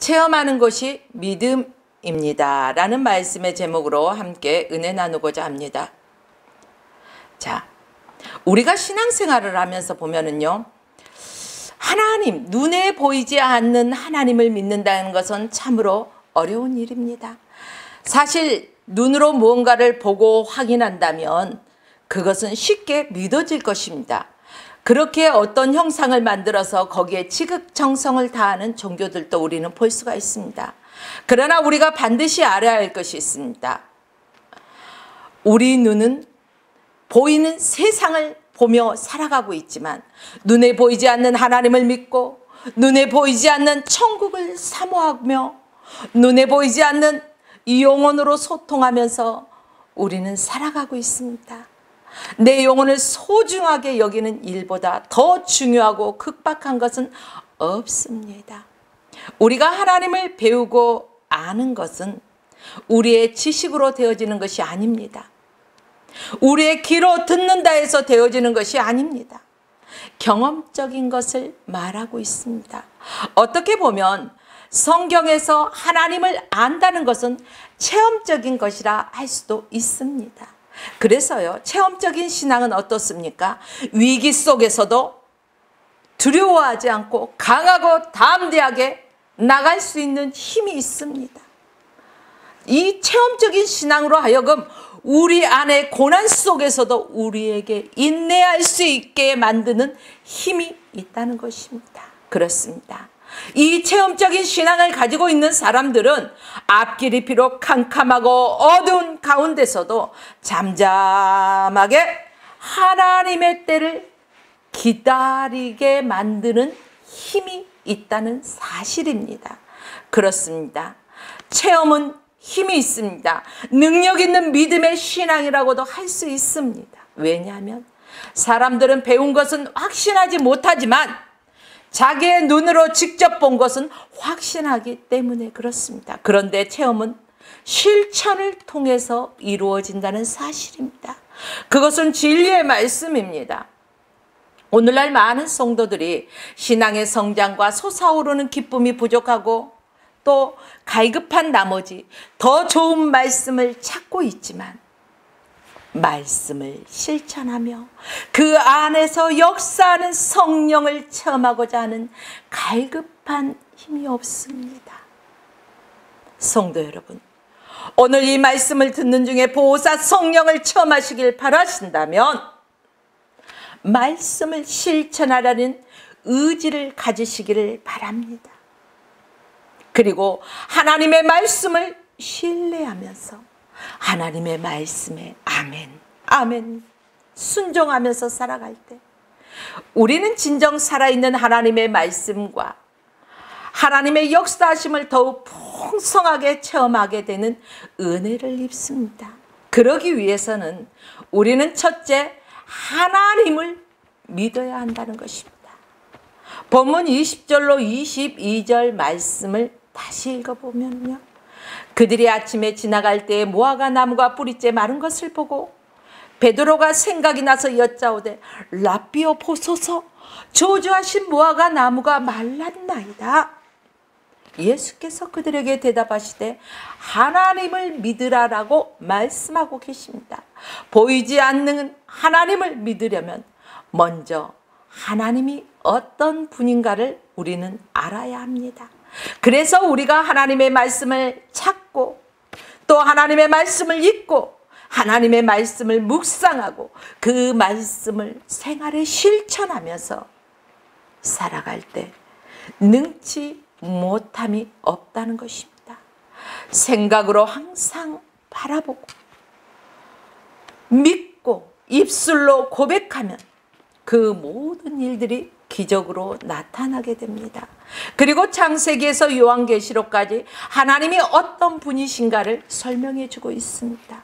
체험하는 것이 믿음입니다 라는 말씀의 제목으로 함께 은혜 나누고자 합니다. 자, 우리가 신앙생활을 하면서 보면은요, 하나님, 눈에 보이지 않는 하나님을 믿는다는 것은 참으로 어려운 일입니다. 사실 눈으로 무언가를 보고 확인한다면 그것은 쉽게 믿어질 것입니다. 그렇게 어떤 형상을 만들어서 거기에 지극정성을 다하는 종교들도 우리는 볼 수가 있습니다. 그러나 우리가 반드시 알아야 할 것이 있습니다. 우리 눈은 보이는 세상을 보며 살아가고 있지만 눈에 보이지 않는 하나님을 믿고 눈에 보이지 않는 천국을 사모하며 눈에 보이지 않는 이 영혼으로 소통하면서 우리는 살아가고 있습니다. 내 영혼을 소중하게 여기는 일보다 더 중요하고 급박한 것은 없습니다. 우리가 하나님을 배우고 아는 것은 우리의 지식으로 되어지는 것이 아닙니다. 우리의 귀로 듣는다 해서 되어지는 것이 아닙니다. 경험적인 것을 말하고 있습니다. 어떻게 보면 성경에서 하나님을 안다는 것은 체험적인 것이라 할 수도 있습니다. 그래서요, 체험적인 신앙은 어떻습니까? 위기 속에서도 두려워하지 않고 강하고 담대하게 나갈 수 있는 힘이 있습니다. 이 체험적인 신앙으로 하여금 우리 안의 고난 속에서도 우리에게 인내할 수 있게 만드는 힘이 있다는 것입니다. 그렇습니다. 이 체험적인 신앙을 가지고 있는 사람들은 앞길이 비록 캄캄하고 어두운 가운데서도 잠잠하게 하나님의 때를 기다리게 만드는 힘이 있다는 사실입니다. 그렇습니다. 체험은 힘이 있습니다. 능력 있는 믿음의 신앙이라고도 할 수 있습니다. 왜냐하면 사람들은 배운 것은 확신하지 못하지만 자기의 눈으로 직접 본 것은 확신하기 때문에 그렇습니다. 그런데 체험은 실천을 통해서 이루어진다는 사실입니다. 그것은 진리의 말씀입니다. 오늘날 많은 성도들이 신앙의 성장과 솟아오르는 기쁨이 부족하고 또 갈급한 나머지 더 좋은 말씀을 찾고 있지만 말씀을 실천하며 그 안에서 역사하는 성령을 체험하고자 하는 갈급한 힘이 없습니다. 성도 여러분, 오늘 이 말씀을 듣는 중에 보호사 성령을 체험하시길 바라신다면 말씀을 실천하라는 의지를 가지시기를 바랍니다. 그리고 하나님의 말씀을 신뢰하면서 하나님의 말씀에 아멘, 아멘 순종하면서 살아갈 때 우리는 진정 살아있는 하나님의 말씀과 하나님의 역사하심을 더욱 풍성하게 체험하게 되는 은혜를 입습니다. 그러기 위해서는 우리는 첫째 하나님을 믿어야 한다는 것입니다. 본문 20절로 22절 말씀을 다시 읽어보면요, 그들이 아침에 지나갈 때에 무화과 나무가 뿌리째 마른 것을 보고 베드로가 생각이 나서 여짜오되 라삐어 보소서, 저주하신 무화과 나무가 말랐나이다. 예수께서 그들에게 대답하시되 하나님을 믿으라라고 말씀하고 계십니다. 보이지 않는 하나님을 믿으려면 먼저 하나님이 어떤 분인가를 우리는 알아야 합니다. 그래서 우리가 하나님의 말씀을 찾고 또 하나님의 말씀을 읽고 하나님의 말씀을 묵상하고 그 말씀을 생활에 실천하면서 살아갈 때 능치 못함이 없다는 것입니다. 생각으로 항상 바라보고 믿고 입술로 고백하면 그 모든 일들이 기적으로 나타나게 됩니다. 그리고 창세기에서 요한계시록까지 하나님이 어떤 분이신가를 설명해 주고 있습니다.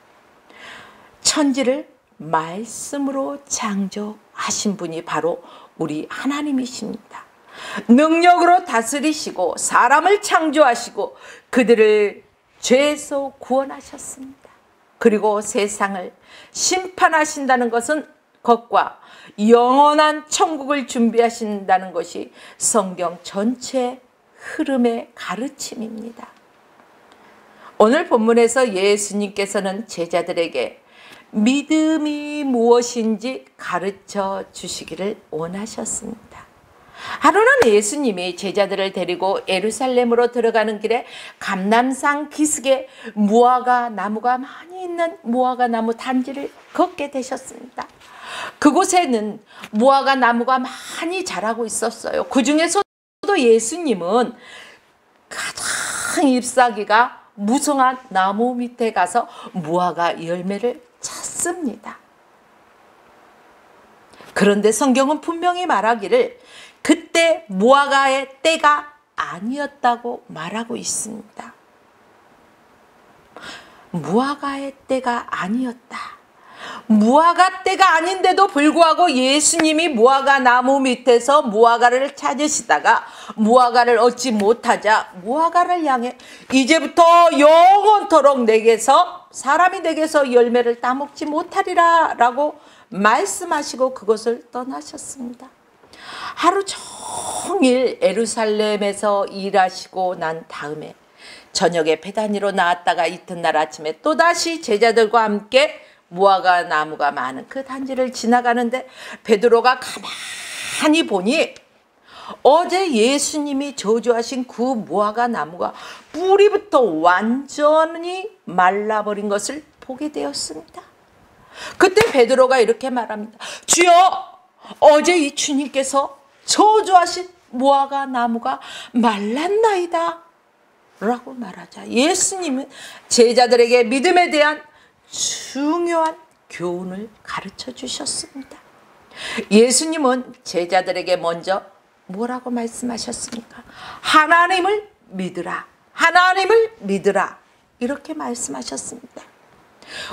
천지를 말씀으로 창조하신 분이 바로 우리 하나님이십니다. 능력으로 다스리시고 사람을 창조하시고 그들을 죄에서 구원하셨습니다. 그리고 세상을 심판하신다는 것과 영원한 천국을 준비하신다는 것이 성경 전체의 흐름의 가르침입니다. 오늘 본문에서 예수님께서는 제자들에게 믿음이 무엇인지 가르쳐 주시기를 원하셨습니다. 하루는 예수님이 제자들을 데리고 예루살렘으로 들어가는 길에 감람산 기슭에 무화과 나무가 많이 있는 무화과 나무 단지를 걷게 되셨습니다. 그곳에는 무화과 나무가 많이 자라고 있었어요. 그 중에서도 예수님은 가장 잎사귀가 무성한 나무 밑에 가서 무화과 열매를 찾습니다. 그런데 성경은 분명히 말하기를 그때 무화과의 때가 아니었다고 말하고 있습니다. 무화과의 때가 아니었다. 무화과 때가 아닌데도 불구하고 예수님이 무화과 나무 밑에서 무화과를 찾으시다가 무화과를 얻지 못하자 무화과를 향해 이제부터 영원토록 내게서 사람이 내게서 열매를 따먹지 못하리라 라고 말씀하시고 그곳을 떠나셨습니다. 하루 종일 예루살렘에서 일하시고 난 다음에 저녁에 베다니로 나왔다가 이튿날 아침에 또다시 제자들과 함께 무화과 나무가 많은 그 단지를 지나가는데 베드로가 가만히 보니 어제 예수님이 저주하신 그 무화과 나무가 뿌리부터 완전히 말라버린 것을 보게 되었습니다. 그때 베드로가 이렇게 말합니다. 주여, 어제 이 주님께서 저주하신 무화과 나무가 말랐나이다 라고 말하자 예수님은 제자들에게 믿음에 대한 중요한 교훈을 가르쳐 주셨습니다. 예수님은 제자들에게 먼저 뭐라고 말씀하셨습니까? 하나님을 믿으라. 하나님을 믿으라. 이렇게 말씀하셨습니다.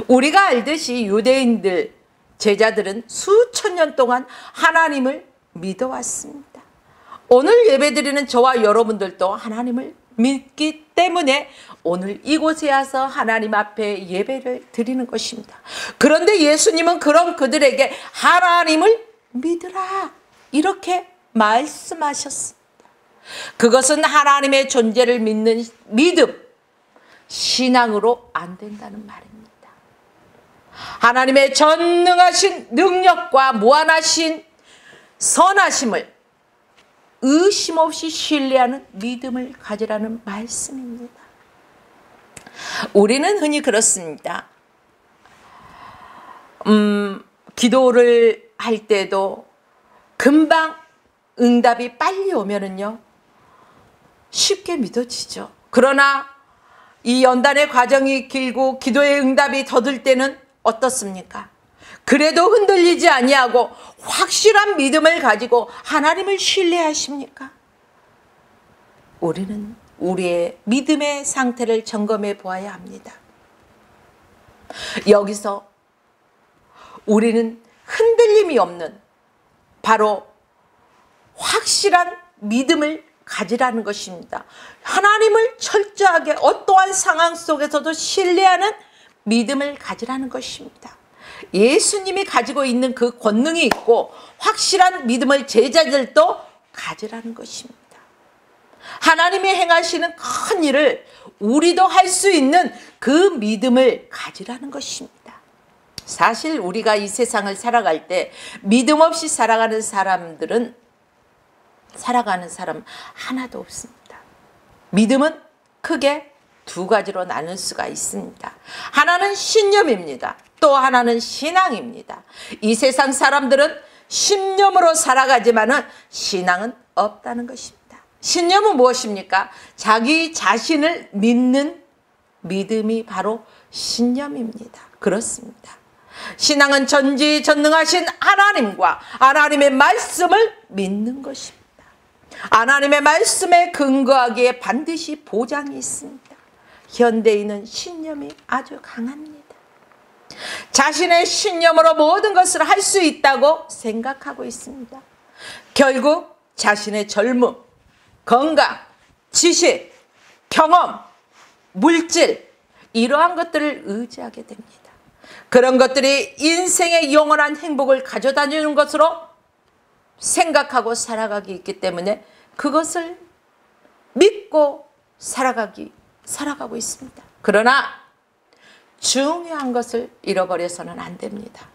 우리가 알듯이 유대인들 제자들은 수천 년 동안 하나님을 믿어왔습니다. 오늘 예배드리는 저와 여러분들도 하나님을 믿기 때문에 오늘 이곳에 와서 하나님 앞에 예배를 드리는 것입니다. 그런데 예수님은 그런 그들에게 하나님을 믿으라 이렇게 말씀하셨습니다. 그것은 하나님의 존재를 믿는 믿음, 신앙으로 안 된다는 말입니다. 하나님의 전능하신 능력과 무한하신 선하심을 의심 없이 신뢰하는 믿음을 가지라는 말씀입니다. 우리는 흔히 그렇습니다. 기도를 할 때도 금방 응답이 빨리 오면은요 쉽게 믿어지죠. 그러나 이 연단의 과정이 길고 기도의 응답이 더딜 때는 어떻습니까? 그래도 흔들리지 아니하고 확실한 믿음을 가지고 하나님을 신뢰하십니까? 우리는 우리의 믿음의 상태를 점검해 보아야 합니다. 여기서 우리는 흔들림이 없는 바로 확실한 믿음을 가지라는 것입니다. 하나님을 철저하게 어떠한 상황 속에서도 신뢰하는 믿음을 가지라는 것입니다. 예수님이 가지고 있는 그 권능이 있고 확실한 믿음을 제자들도 가지라는 것입니다. 하나님이 행하시는 큰 일을 우리도 할 수 있는 그 믿음을 가지라는 것입니다. 사실 우리가 이 세상을 살아갈 때 믿음 없이 살아가는 사람 하나도 없습니다. 믿음은 크게 두 가지로 나눌 수가 있습니다. 하나는 신념입니다. 또 하나는 신앙입니다. 이 세상 사람들은 신념으로 살아가지만은 신앙은 없다는 것입니다. 신념은 무엇입니까? 자기 자신을 믿는 믿음이 바로 신념입니다. 그렇습니다. 신앙은 전지전능하신 하나님과 하나님의 말씀을 믿는 것입니다. 하나님의 말씀에 근거하기에 반드시 보장이 있습니다. 현대인은 신념이 아주 강합니다. 자신의 신념으로 모든 것을 할 수 있다고 생각하고 있습니다. 결국 자신의 젊음, 건강, 지식, 경험, 물질 이러한 것들을 의지하게 됩니다. 그런 것들이 인생의 영원한 행복을 가져다 주는 것으로 생각하고 살아가기 있기 때문에 그것을 믿고 살아가고 있습니다. 그러나 중요한 것을 잃어버려서는 안 됩니다.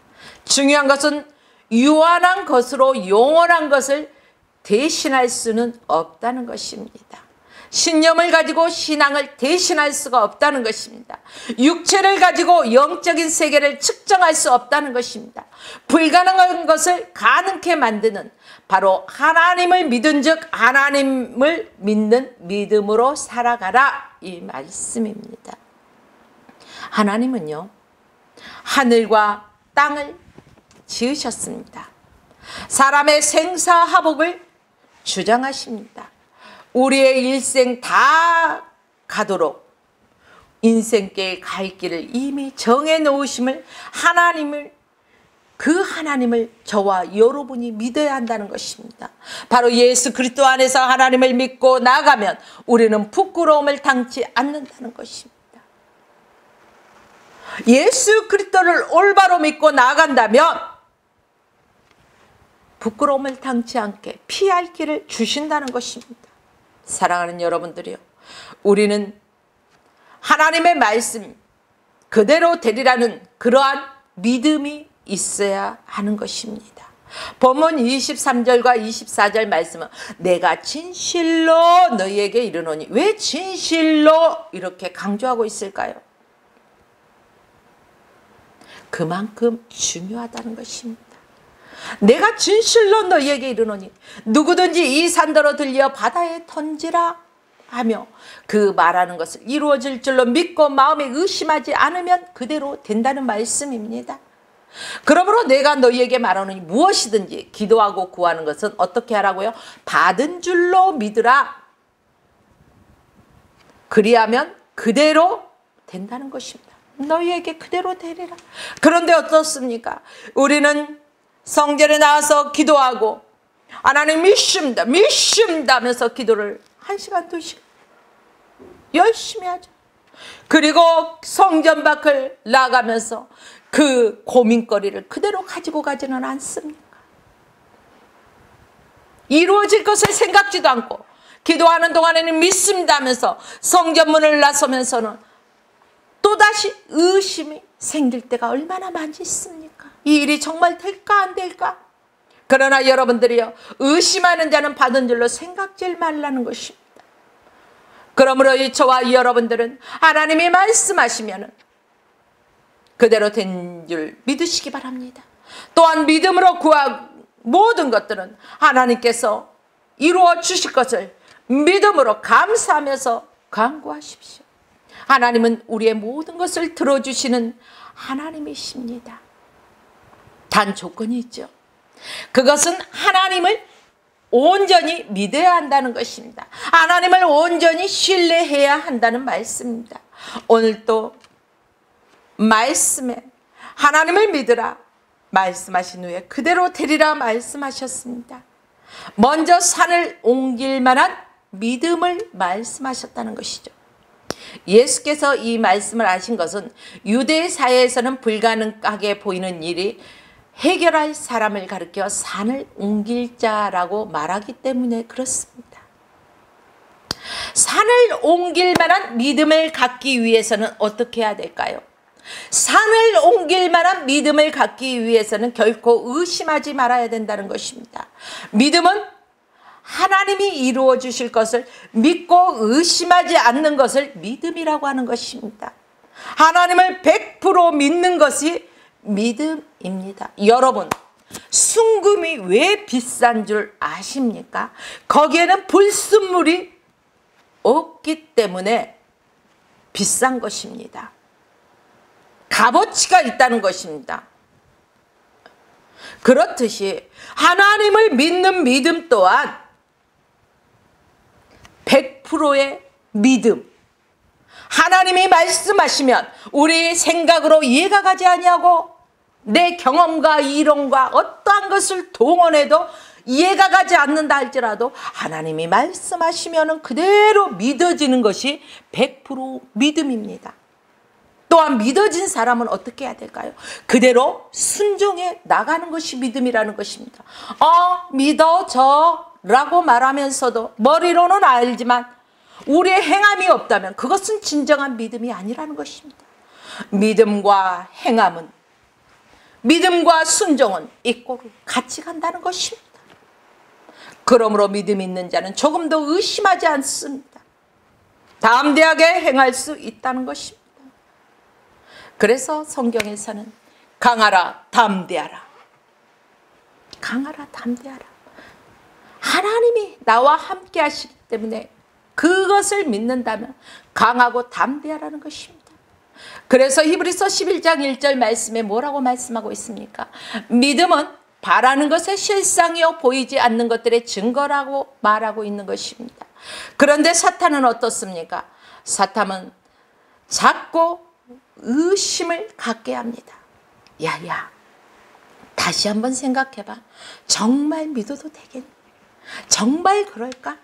중요한 것은 유한한 것으로 영원한 것을 대신할 수는 없다는 것입니다. 신념을 가지고 신앙을 대신할 수가 없다는 것입니다. 육체를 가지고 영적인 세계를 측정할 수 없다는 것입니다. 불가능한 것을 가능케 만드는 바로 하나님을 믿은 즉 하나님을 믿는 믿음으로 살아가라, 이 말씀입니다. 하나님은요, 하늘과 땅을 지으셨습니다. 사람의 생사화복을 주장하십니다. 우리의 일생 다 가도록 인생길 갈 길을 이미 정해 놓으심을 그 하나님을 저와 여러분이 믿어야 한다는 것입니다. 바로 예수 그리스도 안에서 하나님을 믿고 나가면 우리는 부끄러움을 당치 않는다는 것입니다. 예수 그리스도를 올바로 믿고 나간다면 부끄러움을 당치 않게 피할 길을 주신다는 것입니다. 사랑하는 여러분들이요, 우리는 하나님의 말씀 그대로 되리라는 그러한 믿음이 있어야 하는 것입니다. 본문 23절과 24절 말씀은 내가 진실로 너희에게 이르노니, 왜 진실로 이렇게 강조하고 있을까요? 그만큼 중요하다는 것입니다. 내가 진실로 너희에게 이르노니 누구든지 이 산더러 들려 바다에 던지라 하며 그 말하는 것을 이루어질 줄로 믿고 마음에 의심하지 않으면 그대로 된다는 말씀입니다. 그러므로 내가 너희에게 말하노니 무엇이든지 기도하고 구하는 것은 어떻게 하라고요? 받은 줄로 믿으라. 그리하면 그대로 된다는 것입니다. 너희에게 그대로 되리라. 그런데 어떻습니까? 우리는 성전에 나와서 기도하고 하나님 믿습니다 하면서 기도를 1시간 2시간 열심히 하죠. 그리고 성전 밖을 나가면서 그 고민거리를 그대로 가지고 가지는 않습니까? 이루어질 것을 생각지도 않고 기도하는 동안에는 믿습니다 하면서 성전문을 나서면서는 또다시 의심이 생길 때가 얼마나 많이 있습니까? 이 일이 정말 될까 안 될까? 그러나 여러분들이요, 의심하는 자는 받은 줄로 생각질 말라는 것입니다. 그러므로 저와 여러분들은 하나님이 말씀하시면 그대로 된 줄 믿으시기 바랍니다. 또한 믿음으로 구한 모든 것들은 하나님께서 이루어 주실 것을 믿음으로 감사하면서 간구하십시오. 하나님은 우리의 모든 것을 들어주시는 하나님이십니다. 단 조건이 있죠. 그것은 하나님을 온전히 믿어야 한다는 것입니다. 하나님을 온전히 신뢰해야 한다는 말씀입니다. 오늘 또 말씀에 하나님을 믿으라 말씀하신 후에 그대로 되리라 말씀하셨습니다. 먼저 산을 옮길 만한 믿음을 말씀하셨다는 것이죠. 예수께서 이 말씀을 하신 것은 유대 사회에서는 불가능하게 보이는 일이 해결할 사람을 가리켜 산을 옮길 자라고 말하기 때문에 그렇습니다. 산을 옮길 만한 믿음을 갖기 위해서는 어떻게 해야 될까요? 산을 옮길 만한 믿음을 갖기 위해서는 결코 의심하지 말아야 된다는 것입니다. 믿음은 하나님이 이루어 주실 것을 믿고 의심하지 않는 것을 믿음이라고 하는 것입니다. 하나님을 100% 믿는 것이 믿음입니다. 여러분, 순금이 왜 비싼 줄 아십니까? 거기에는 불순물이 없기 때문에 비싼 것입니다. 값어치가 있다는 것입니다. 그렇듯이 하나님을 믿는 믿음 또한 100%의 믿음. 하나님이 말씀하시면 우리 생각으로 이해가 가지 아니하고 내 경험과 이론과 어떠한 것을 동원해도 이해가 가지 않는다 할지라도 하나님이 말씀하시면 그대로 믿어지는 것이 100% 믿음입니다. 또한 믿어진 사람은 어떻게 해야 될까요? 그대로 순종해 나가는 것이 믿음이라는 것입니다. 믿어져 라고 말하면서도 머리로는 알지만 우리의 행함이 없다면 그것은 진정한 믿음이 아니라는 것입니다. 믿음과 행함은, 믿음과 순종은 이꼬르 같이 간다는 것입니다. 그러므로 믿음 있는 자는 조금도 의심하지 않습니다. 담대하게 행할 수 있다는 것입니다. 그래서 성경에서는 강하라 담대하라, 강하라 담대하라. 하나님이 나와 함께 하시기 때문에 그것을 믿는다면 강하고 담대하라는 것입니다. 그래서 히브리서 11장 1절 말씀에 뭐라고 말씀하고 있습니까? 믿음은 바라는 것의 실상이요 보이지 않는 것들의 증거라고 말하고 있는 것입니다. 그런데 사탄은 어떻습니까? 사탄은 자꾸 의심을 갖게 합니다. 야야, 다시 한번 생각해봐. 정말 믿어도 되겠니? 정말 그럴까?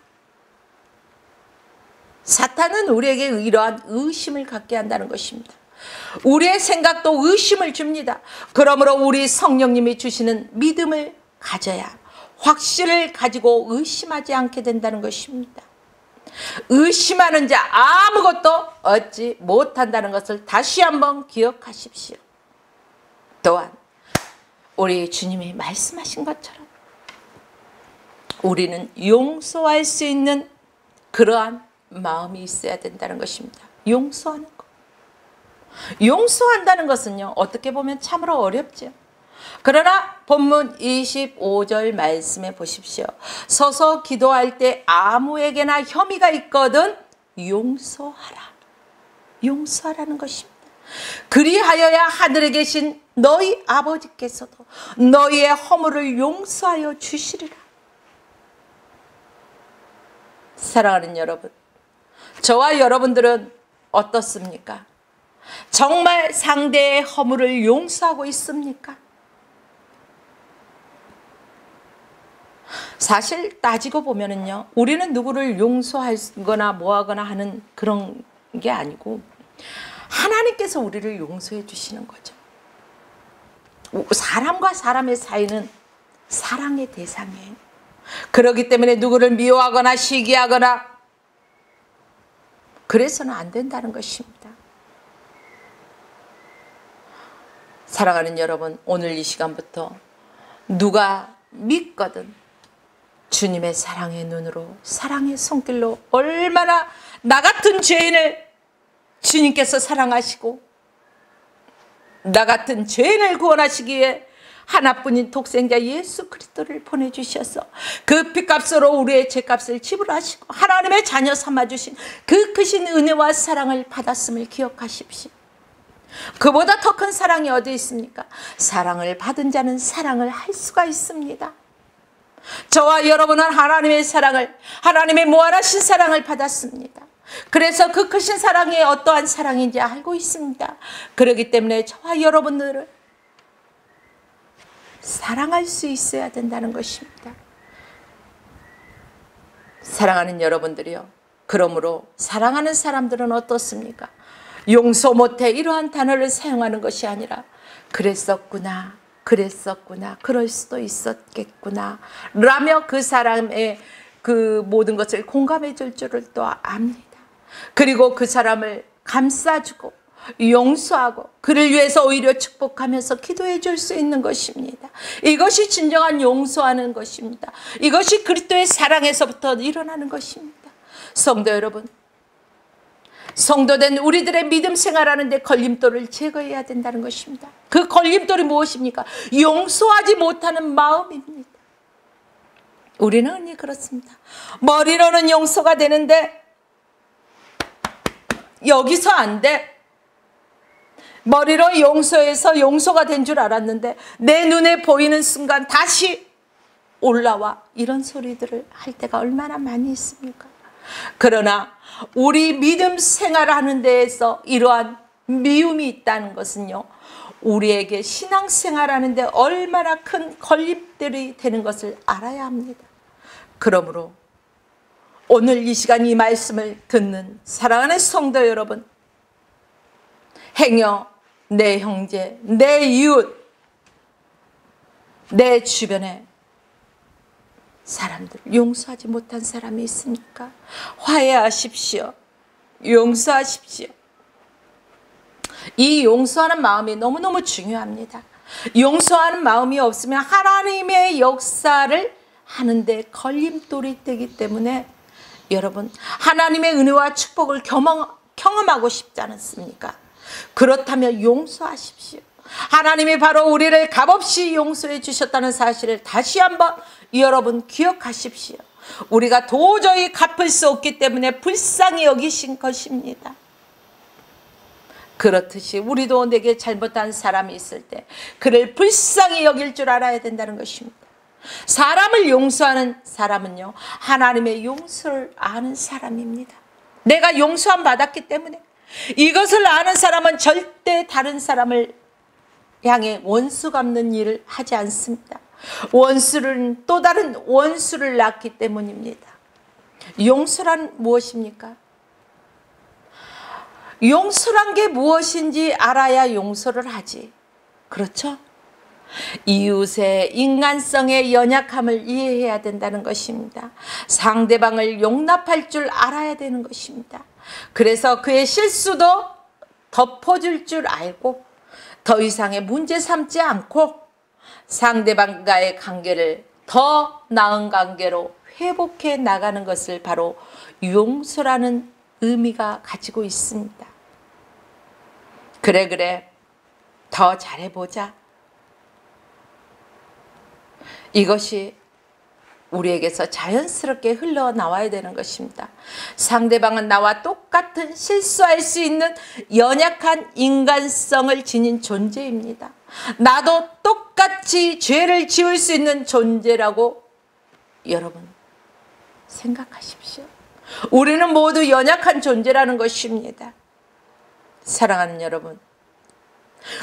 사탄은 우리에게 이러한 의심을 갖게 한다는 것입니다. 우리의 생각도 의심을 줍니다. 그러므로 우리 성령님이 주시는 믿음을 가져야 확신을 가지고 의심하지 않게 된다는 것입니다. 의심하는 자 아무것도 얻지 못한다는 것을 다시 한번 기억하십시오. 또한 우리 주님이 말씀하신 것처럼 우리는 용서할 수 있는 그러한 마음이 있어야 된다는 것입니다. 용서하는 것. 용서한다는 것은요, 어떻게 보면 참으로 어렵죠. 그러나 본문 25절 말씀해 보십시오. 서서 기도할 때 아무에게나 혐의가 있거든 용서하라. 용서하라는 것입니다. 그리하여야 하늘에 계신 너희 아버지께서도 너희의 허물을 용서하여 주시리라. 사랑하는 여러분, 저와 여러분들은 어떻습니까? 정말 상대의 허물을 용서하고 있습니까? 사실 따지고 보면은요, 우리는 누구를 용서하거나 뭐하거나 하는 그런 게 아니고 하나님께서 우리를 용서해 주시는 거죠. 사람과 사람의 사이는 사랑의 대상이에요. 그렇기 때문에 누구를 미워하거나 시기하거나 그래서는 안 된다는 것입니다. 사랑하는 여러분, 오늘 이 시간부터 누가 믿거든 주님의 사랑의 눈으로, 사랑의 손길로 얼마나 나 같은 죄인을 주님께서 사랑하시고 나 같은 죄인을 구원하시기 위해 하나뿐인 독생자 예수 그리스도를 보내주셔서 그 핏값으로 우리의 죄값을 지불하시고 하나님의 자녀 삼아주신 그 크신 은혜와 사랑을 받았음을 기억하십시오. 그보다 더 큰 사랑이 어디 있습니까? 사랑을 받은 자는 사랑을 할 수가 있습니다. 저와 여러분은 하나님의 사랑을, 하나님의 무한하신 사랑을 받았습니다. 그래서 그 크신 사랑이 어떠한 사랑인지 알고 있습니다. 그렇기 때문에 저와 여러분들을 사랑할 수 있어야 된다는 것입니다. 사랑하는 여러분들이요, 그러므로 사랑하는 사람들은 어떻습니까? 용서 못해 이러한 단어를 사용하는 것이 아니라 그랬었구나, 그랬었구나, 그럴 수도 있었겠구나 라며 그 사람의 그 모든 것을 공감해 줄 줄을 또 압니다. 그리고 그 사람을 감싸주고 용서하고 그를 위해서 오히려 축복하면서 기도해 줄 수 있는 것입니다. 이것이 진정한 용서하는 것입니다. 이것이 그리스도의 사랑에서부터 일어나는 것입니다. 성도 여러분, 성도된 우리들의 믿음 생활하는 데 걸림돌을 제거해야 된다는 것입니다. 그 걸림돌이 무엇입니까? 용서하지 못하는 마음입니다. 우리는 흔히 그렇습니다. 머리로는 용서가 되는데 여기서 안 돼. 머리로 용서해서 용서가 된 줄 알았는데 내 눈에 보이는 순간 다시 올라와. 이런 소리들을 할 때가 얼마나 많이 있습니까? 그러나 우리 믿음 생활하는 데에서 이러한 미움이 있다는 것은요, 우리에게 신앙생활하는 데 얼마나 큰 걸림돌이 되는 것을 알아야 합니다. 그러므로 오늘 이 시간 이 말씀을 듣는 사랑하는 성도 여러분, 행여 내 형제, 내 이웃, 내 주변에 사람들 용서하지 못한 사람이 있습니까? 화해하십시오. 용서하십시오. 이 용서하는 마음이 너무너무 중요합니다. 용서하는 마음이 없으면 하나님의 역사를 하는데 걸림돌이 되기 때문에 여러분 하나님의 은혜와 축복을 경험하고 싶지 않습니까? 그렇다면 용서하십시오. 하나님이 바로 우리를 값없이 용서해 주셨다는 사실을 다시 한번 여러분 기억하십시오. 우리가 도저히 갚을 수 없기 때문에 불쌍히 여기신 것입니다. 그렇듯이 우리도 내게 잘못한 사람이 있을 때 그를 불쌍히 여길 줄 알아야 된다는 것입니다. 사람을 용서하는 사람은요, 하나님의 용서를 아는 사람입니다. 내가 용서함 받았기 때문에 이것을 아는 사람은 절대 다른 사람을 향해 원수 갚는 일을 하지 않습니다. 원수는 또 다른 원수를 낳기 때문입니다. 용서란 무엇입니까? 용서란 게 무엇인지 알아야 용서를 하지. 그렇죠? 이웃의 인간성의 연약함을 이해해야 된다는 것입니다. 상대방을 용납할 줄 알아야 되는 것입니다. 그래서 그의 실수도 덮어줄 줄 알고 더 이상의 문제 삼지 않고 상대방과의 관계를 더 나은 관계로 회복해 나가는 것을 바로 용서라는 의미가 가지고 있습니다. 그래 더 잘해보자. 이것이 우리에게서 자연스럽게 흘러나와야 되는 것입니다. 상대방은 나와 똑같은 실수할 수 있는 연약한 인간성을 지닌 존재입니다. 나도 똑같이 죄를 지을 수 있는 존재라고 여러분 생각하십시오. 우리는 모두 연약한 존재라는 것입니다. 사랑하는 여러분,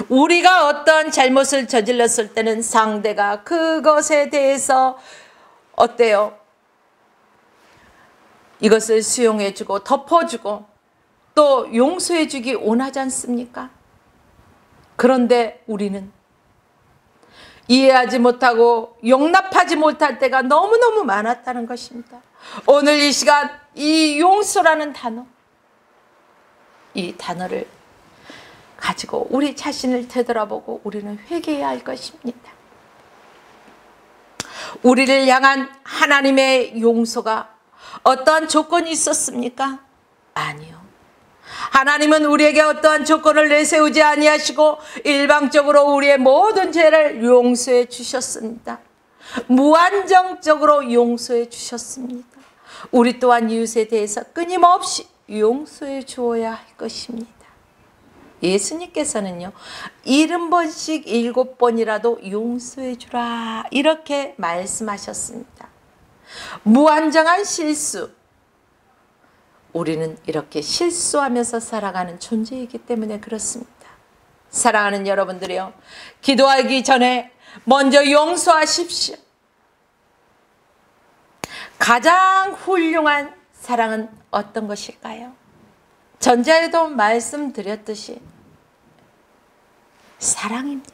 우리가 어떤 잘못을 저질렀을 때는 상대가 그것에 대해서 어때요? 이것을 수용해주고 덮어주고 또 용서해주기 원하지 않습니까? 그런데 우리는 이해하지 못하고 용납하지 못할 때가 너무너무 많았다는 것입니다. 오늘 이 시간 이 용서라는 단어, 이 단어를 가지고 우리 자신을 되돌아보고 우리는 회개해야 할 것입니다. 우리를 향한 하나님의 용서가 어떠한 조건이 있었습니까? 아니요. 하나님은 우리에게 어떠한 조건을 내세우지 아니하시고 일방적으로 우리의 모든 죄를 용서해 주셨습니다. 무한정적으로 용서해 주셨습니다. 우리 또한 이웃에 대해서 끊임없이 용서해 주어야 할 것입니다. 예수님께서는요, 70번씩 7번이라도 용서해 주라 이렇게 말씀하셨습니다. 무한정한 실수, 우리는 이렇게 실수하면서 살아가는 존재이기 때문에 그렇습니다. 사랑하는 여러분들이요, 기도하기 전에 먼저 용서하십시오. 가장 훌륭한 사랑은 어떤 것일까요? 전자에도 말씀드렸듯이 사랑입니다.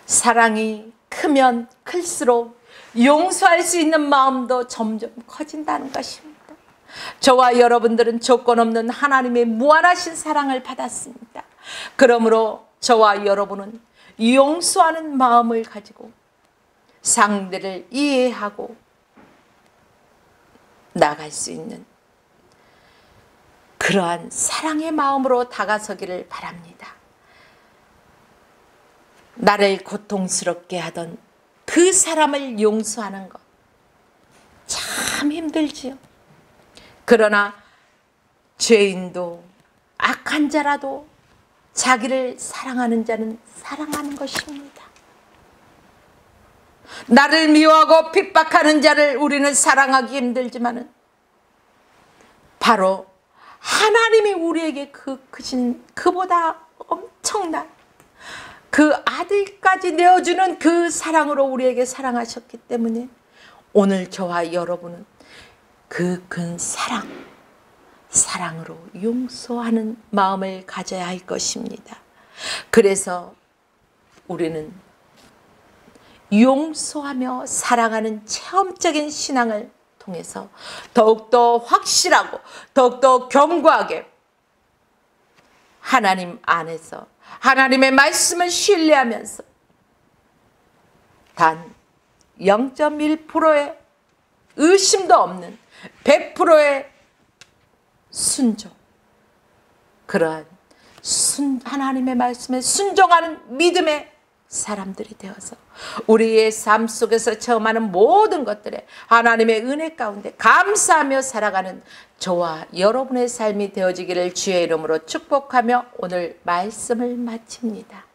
사랑이 크면 클수록 용서할 수 있는 마음도 점점 커진다는 것입니다. 저와 여러분들은 조건 없는 하나님의 무한하신 사랑을 받았습니다. 그러므로 저와 여러분은 용서하는 마음을 가지고 상대를 이해하고 나갈 수 있는 그러한 사랑의 마음으로 다가서기를 바랍니다. 나를 고통스럽게 하던 그 사람을 용서하는 것 참 힘들지요. 그러나 죄인도 악한 자라도 자기를 사랑하는 자는 사랑하는 것입니다. 나를 미워하고 핍박하는 자를 우리는 사랑하기 힘들지만은 바로 하나님이 우리에게 크신 그보다 엄청난 그 아들까지 내어주는 그 사랑으로 우리에게 사랑하셨기 때문에 오늘 저와 여러분은 그 큰 사랑으로 용서하는 마음을 가져야 할 것입니다. 그래서 우리는 용서하며 사랑하는 체험적인 신앙을 통해서 더욱더 확실하고 더욱더 견고하게 하나님 안에서 하나님의 말씀을 신뢰하면서 단 0.1%의 의심도 없는 100%의 순종, 그러한 하나님의 말씀에 순종하는 믿음의 사람들이 되어서 우리의 삶 속에서 체험하는 모든 것들에 하나님의 은혜 가운데 감사하며 살아가는 저와 여러분의 삶이 되어지기를 주의 이름으로 축복하며 오늘 말씀을 마칩니다.